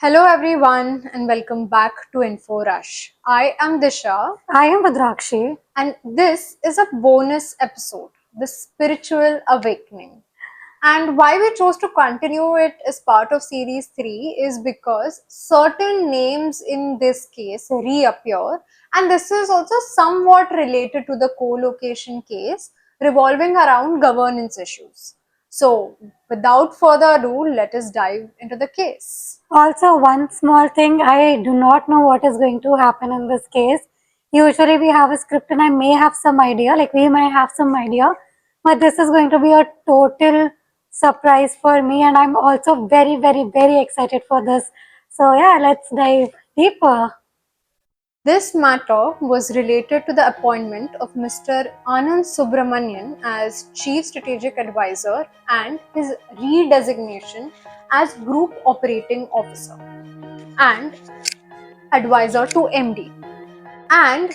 Hello everyone and welcome back to Info Rush. I am Disha I am Bhadrakshi. and this is a bonus episode, The Spiritual Awakening. And why we chose to continue it as part of series 3 is because certain names in this case reappear, and this is also somewhat related to the co-location case revolving around governance issues. So, without further ado, let us dive into the case. Also, one small thing, I do not know what is going to happen in this case. Usually we have a script and I may have some idea, like we may have some idea, but this is going to be a total surprise for me and I'm also very excited for this. So yeah, let's dive deeper. This matter was related to the appointment of Mr. Anand Subramanian as Chief Strategic Advisor and his redesignation as Group Operating Officer and Advisor to MD. And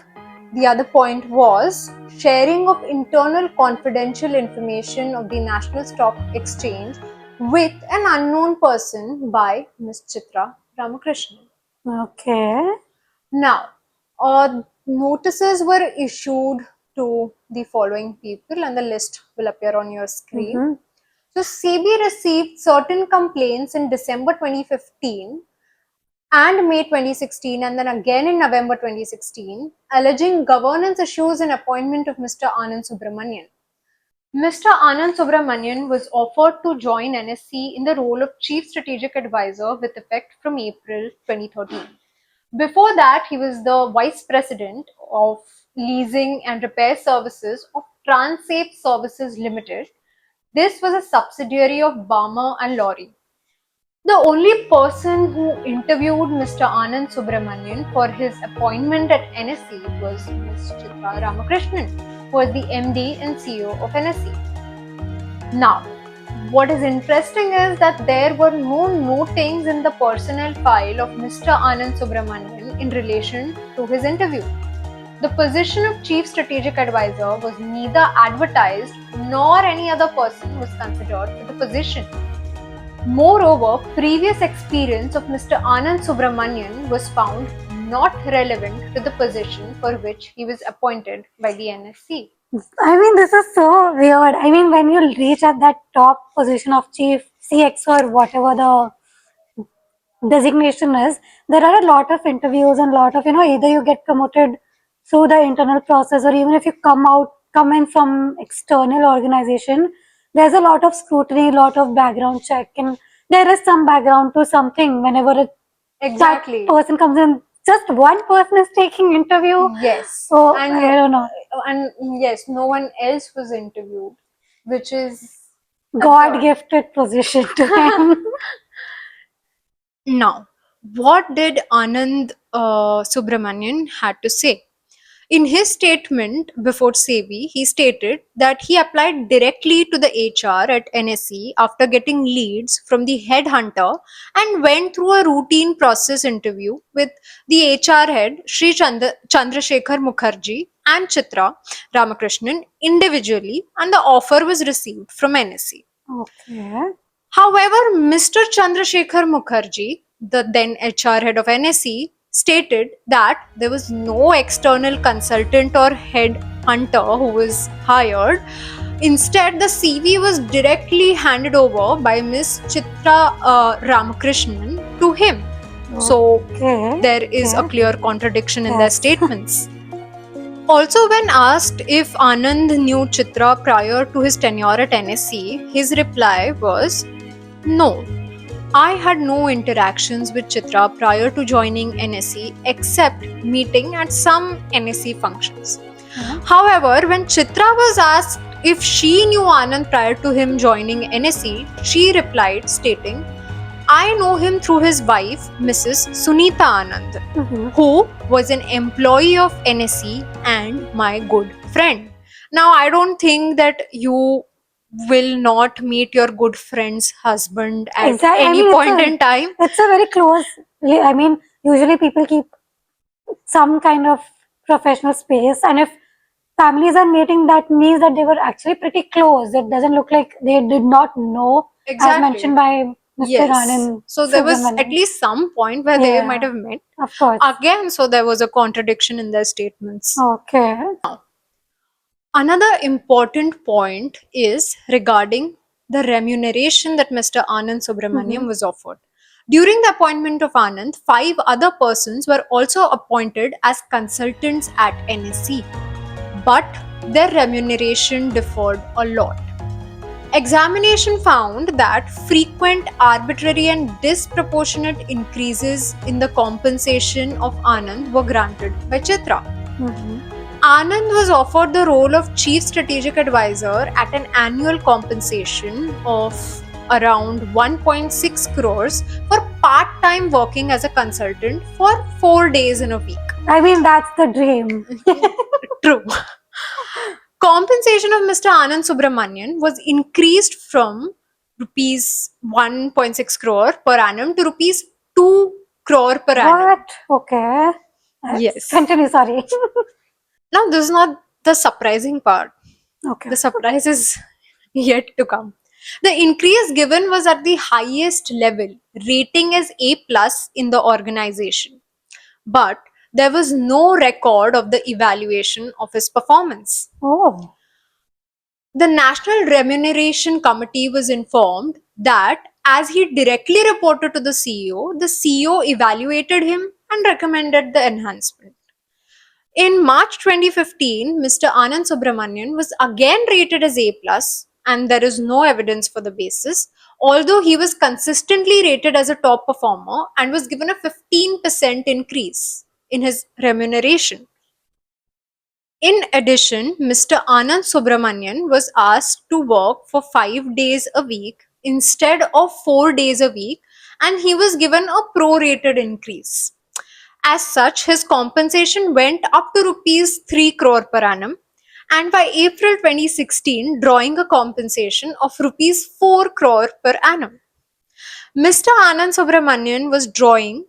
the other point was sharing of internal confidential information of the National Stock Exchange with an unknown person by Ms. Chitra Ramakrishnan. Okay. Now, notices were issued to the following people, and the list will appear on your screen. Mm-hmm. So, SEBI received certain complaints in December 2015 and May 2016, and then again in November 2016, alleging governance issues in appointment of Mr. Anand Subramanian. Mr. Anand Subramanian was offered to join NSE in the role of Chief Strategic Advisor with effect from April 2013. Before that, he was the Vice President of Leasing and Repair Services of Transape Services Limited. This was a subsidiary of Balmer and Lorry. The only person who interviewed Mr. Anand Subramanian for his appointment at NSE was Ms. Chitra Ramakrishnan, who was the MD and CEO of NSE. Now, what is interesting is that there were no notings in the personnel file of Mr. Anand Subramanian in relation to his interview. The position of Chief Strategic Advisor was neither advertised nor any other person was considered for the position. Moreover, previous experience of Mr. Anand Subramanian was found not relevant to the position for which he was appointed by the NSC. I mean, this is so weird. I mean, when you reach at that top position of chief CX or whatever the designation is, there are a lot of interviews and a lot of, either you get promoted through the internal process or even if you come in from external organization, there's a lot of scrutiny, a lot of background check, and there is some background to something whenever Exactly. that person comes in. Just one person is taking interview. Yes. So I don't know. And yes, no one else was interviewed, which is God absurd. gifted position to him. Now, what did Anand Subramanian had to say? In his statement before SEBI, he stated that he applied directly to the HR at NSE after getting leads from the headhunter and went through a routine process interview with the HR head Sri Chandrasekhar Mukherjee and Chitra Ramakrishnan individually, and the offer was received from NSE. Okay. However, Mr. Chandrasekhar Mukherjee, the then HR head of NSE, stated that there was no external consultant or head hunter who was hired. Instead, the CV was directly handed over by Ms. Chitra Ramakrishnan to him. So, there is a clear contradiction in their statements. Also, when asked if Anand knew Chitra prior to his tenure at NSE, his reply was no. I had no interactions with Chitra prior to joining NSE except meeting at some NSE functions. However, when Chitra was asked if she knew Anand prior to him joining NSE, she replied stating, I know him through his wife, Mrs. Sunita Anand, who was an employee of NSE and my good friend. Now, I don't think that you will not meet your good friend's husband at any point in time. It's a very close. I mean, usually people keep some kind of professional space, and if families are meeting, that means that they were actually pretty close. It doesn't look like they did not know, as mentioned by Mr. Yes. Anand So there was at Subramanian. least some point where they Yeah. might have met. Of course. Again, so there was a contradiction in their statements. Okay. Another important point is regarding the remuneration that Mr. Anand Subramaniam was offered. During the appointment of Anand, 5 other persons were also appointed as consultants at NSE, but their remuneration differed a lot. Examination found that frequent, arbitrary, and disproportionate increases in the compensation of Anand were granted by Chitra. Anand was offered the role of Chief Strategic Advisor at an annual compensation of around 1.6 crores for part-time working as a consultant for 4 days in a week. I mean, that's the dream. True. Compensation of Mr. Anand Subramanian was increased from rupees 1.6 crore per annum to rupees 2 crore per annum. What? Okay. Yes. Continue, sorry. Now, this is not the surprising part. Okay. The surprise is yet to come. The increase given was at the highest level, rating as A plus in the organization. But there was no record of the evaluation of his performance. Oh. The National Remuneration Committee was informed that as he directly reported to the CEO evaluated him and recommended the enhancement. In March 2015, Mr. Anand Subramanian was again rated as A+, and there is no evidence for the basis, although he was consistently rated as a top performer and was given a 15% increase in his remuneration. In addition, Mr. Anand Subramanian was asked to work for 5 days a week instead of 4 days a week, and he was given a prorated increase. As such, his compensation went up to rupees 3 crore per annum, and by April 2016, drawing a compensation of rupees 4 crore per annum. Mr. Anand Subramanian was drawing,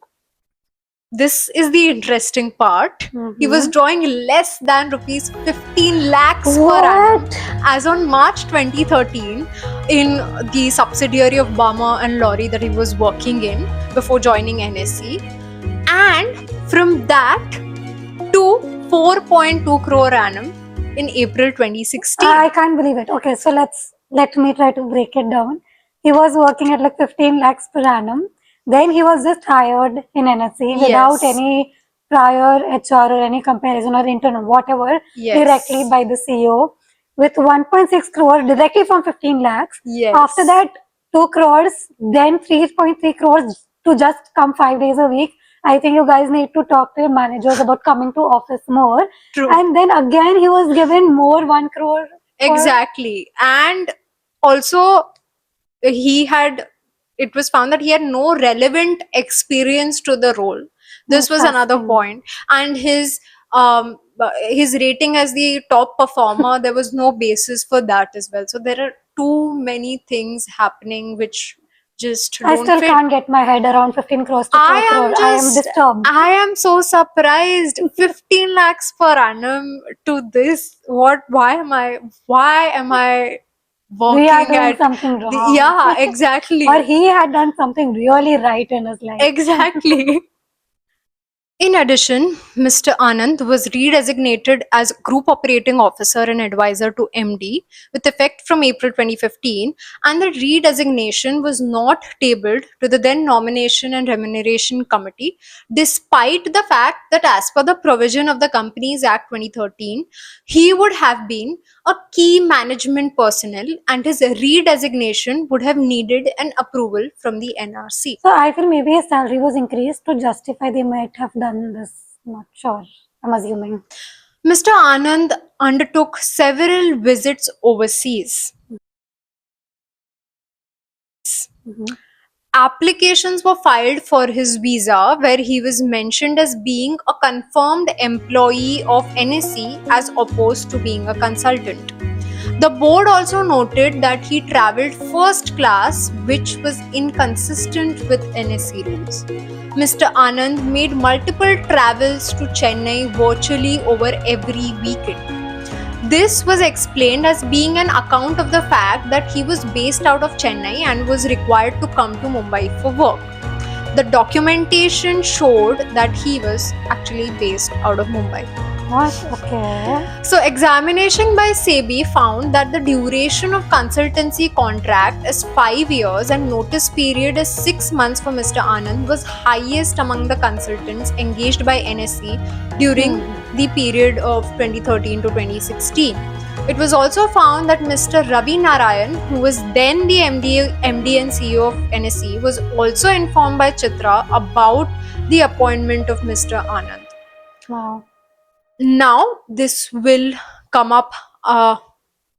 this is the interesting part, he was drawing less than rupees 15 lakhs per annum as on March 2013 in the subsidiary of Bama and Lorry that he was working in before joining NSE. And from that to 4.2 crore annum in April 2016. I can't believe it. Okay, so let me try to break it down. He was working at like 15 lakhs per annum. Then he was just hired in NSE without any prior HR or any comparison or intern, whatever, directly by the CEO with 1.6 crore directly from 15 lakhs. After that, 2 crores, then 3.3 crores to just come 5 days a week. I think you guys need to talk to your managers about coming to office more. True. And then again, he was given more 1 crore. Exactly. And also, it was found that he had no relevant experience to the role. This was another point. And his rating as the top performer, there was no basis for that as well. So there are too many things happening which just don't I still fit. can't get my head around 15 crores to 4 crore. I am disturbed. I am so surprised. 15 lakhs per annum to this. Why am I working We are doing at something wrong. Yeah, exactly. Or he had done something really right in his life. Exactly. In addition, Mr. Anand was redesignated as Group Operating Officer and Advisor to MD with effect from April 2015, and the redesignation was not tabled to the then Nomination and Remuneration Committee, despite the fact that as per the provision of the Companies Act 2013, he would have been a key management personnel and his redesignation would have needed an approval from the NRC. So I feel maybe his salary was increased to justify they might have done this. Not sure. I'm assuming. Mr. Anand undertook several visits overseas. Applications were filed for his visa where he was mentioned as being a confirmed employee of NSE as opposed to being a consultant. The board also noted that he travelled first class, which was inconsistent with NSE rules. Mr. Anand made multiple travels to Chennai virtually over every weekend. This was explained as being an account of the fact that he was based out of Chennai and was required to come to Mumbai for work. The documentation showed that he was actually based out of Mumbai. What? Okay. So, examination by SEBI found that the duration of consultancy contract is 5 years and notice period is 6 months for Mr. Anand was highest among the consultants engaged by NSE during the period of 2013 to 2016. It was also found that Mr. Ravi Narayan, who was then the MD and CEO of NSE, was also informed by Chitra about the appointment of Mr. Anand. Wow. Now, this will come up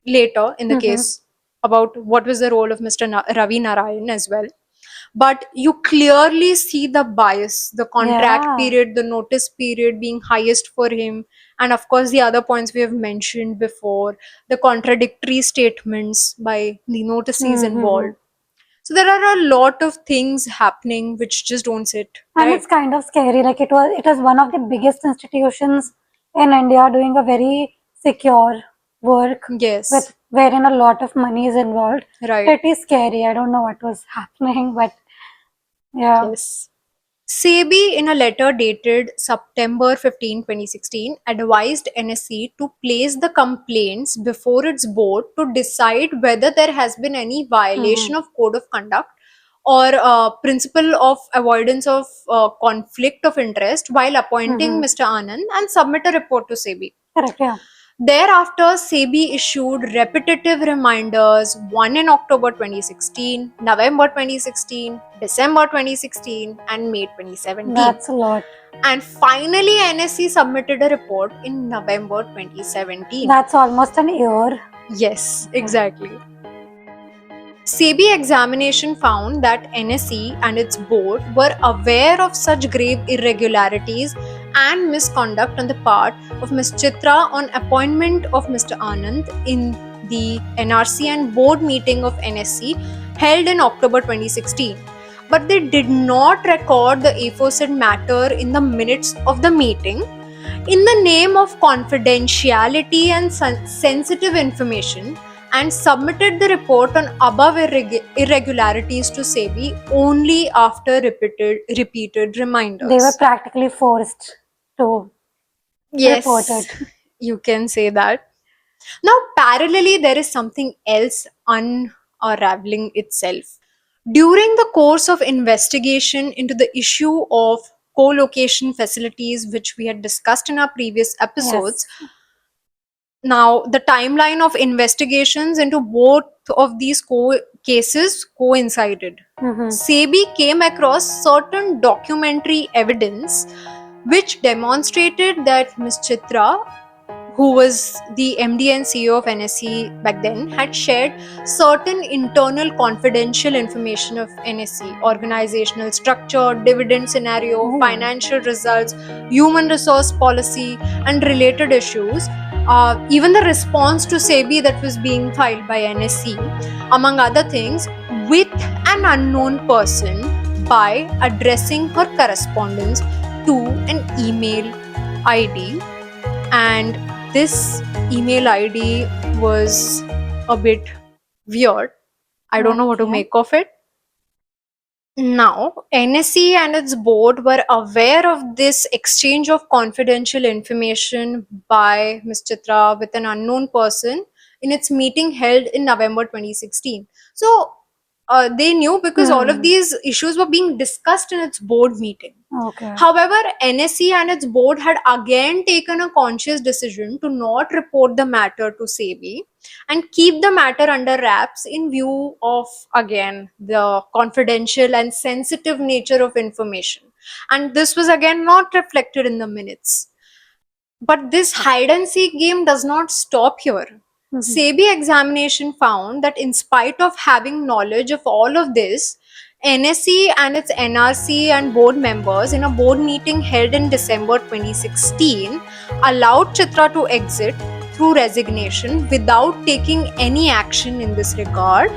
later in the case about what was the role of Mr. Ravi Narayan as well. But you clearly see the bias, the contract Yeah. period, the notice period being highest for him, and of course, the other points we have mentioned before, the contradictory statements by the notices involved. So there are a lot of things happening which just don't sit. And Right? it's kind of scary. Like it was one of the biggest institutions in India doing a very secure work Yes. with wherein a lot of money is involved. Right. Pretty scary. I don't know what was happening, but yeah. Yes. SEBI, in a letter dated September 15, 2016, advised NSE to place the complaints before its board to decide whether there has been any violation of code of conduct or principle of avoidance of conflict of interest while appointing Mr. Anand and submit a report to SEBI. Correct, yeah. Thereafter, SEBI issued repetitive reminders, one in October 2016, November 2016, December 2016, and May 2017. That's a lot. And finally, NSE submitted a report in November 2017. That's almost an year. Yes, exactly. SEBI examination found that NSE and its board were aware of such grave irregularities and misconduct on the part of Ms. Chitra on appointment of Mr. Anand in the NRC and board meeting of NSE held in October 2016. But they did not record the aforesaid matter in the minutes of the meeting in the name of confidentiality and sensitive information, and submitted the report on above irregularities to SEBI only after repeated reminders. They were practically forced to report Yes, it. you can say that. Now, parallelly, there is something else unraveling itself. During the course of investigation into the issue of co-location facilities, which we had discussed in our previous episodes, now the timeline of investigations into both of these cases coincided. SEBI came across certain documentary evidence which demonstrated that Ms. Chitra, who was the MD and CEO of NSE back then, had shared certain internal confidential information of NSE, organizational structure, dividend scenario, financial results, human resource policy, and related issues. Even the response to SEBI that was being filed by NSE, among other things, with an unknown person by addressing her correspondence to an email ID. And this email ID was a bit weird. I don't know what to make of it. Now, NSE and its board were aware of this exchange of confidential information by Ms. Chitra with an unknown person in its meeting held in November 2016. So, they knew because all of these issues were being discussed in its board meeting. Okay. However, NSE and its board had again taken a conscious decision to not report the matter to SEBI and keep the matter under wraps in view of, again, the confidential and sensitive nature of information. And this was again not reflected in the minutes. But this hide and seek game does not stop here. SEBI examination found that in spite of having knowledge of all of this, NSE and its NRC and board members in a board meeting held in December 2016 allowed Chitra to exit through resignation without taking any action in this regard.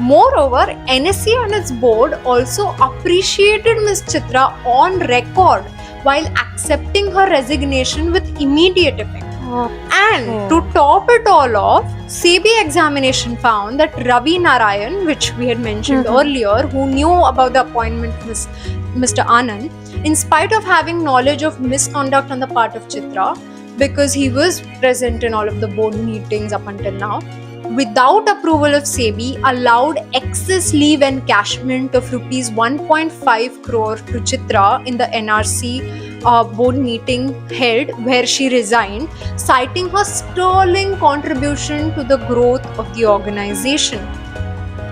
Moreover, NSE and its board also appreciated Ms. Chitra on record while accepting her resignation with immediate effect. And to top it all off, SEBI examination found that Ravi Narayan, which we had mentioned earlier, who knew about the appointment of Mr. Anand, in spite of having knowledge of misconduct on the part of Chitra, because he was present in all of the board meetings up until now, without approval of SEBI, allowed excess leave encashment of rupees 1.5 crore to Chitra in the NRC board meeting held where she resigned, citing her sterling contribution to the growth of the organization.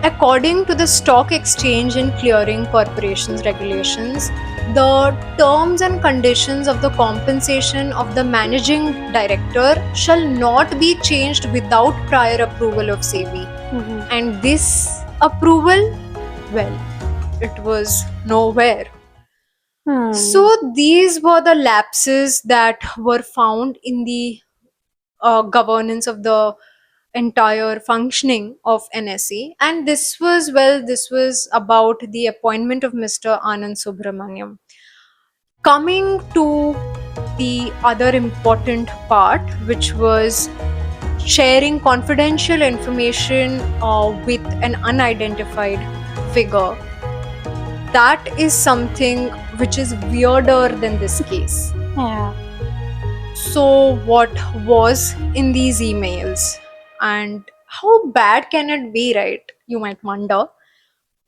According to the Stock Exchange and Clearing Corporation's regulations, the terms and conditions of the compensation of the managing director shall not be changed without prior approval of SEBI. And this approval, well, it was nowhere. So these were the lapses that were found in the governance of the entire functioning of NSE, and this was about the appointment of Mr. Anand Subramaniam. Coming to the other important part, which was sharing confidential information with an unidentified figure, that is something which is weirder than this case. Yeah. So, what was in these emails? And how bad can it be, right? You might wonder.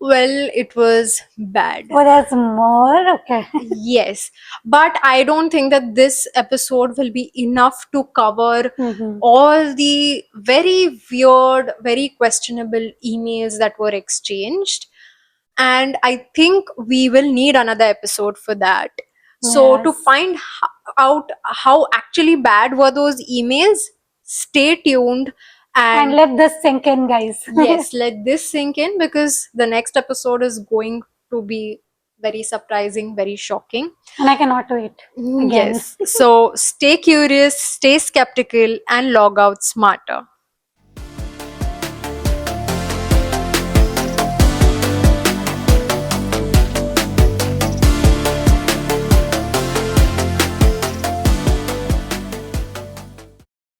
Well, it was bad. Oh, there's more? Okay. Yes, but I don't think that this episode will be enough to cover Mhm. all the very weird, very questionable emails that were exchanged. And I think we will need another episode for that. So, to Yes. find out how actually bad were those emails, stay tuned And and let this sink in, guys. yes, let this sink in, because the next episode is going to be very surprising, very shocking. And I cannot wait. Again. Yes. So stay curious, stay skeptical, and log out smarter.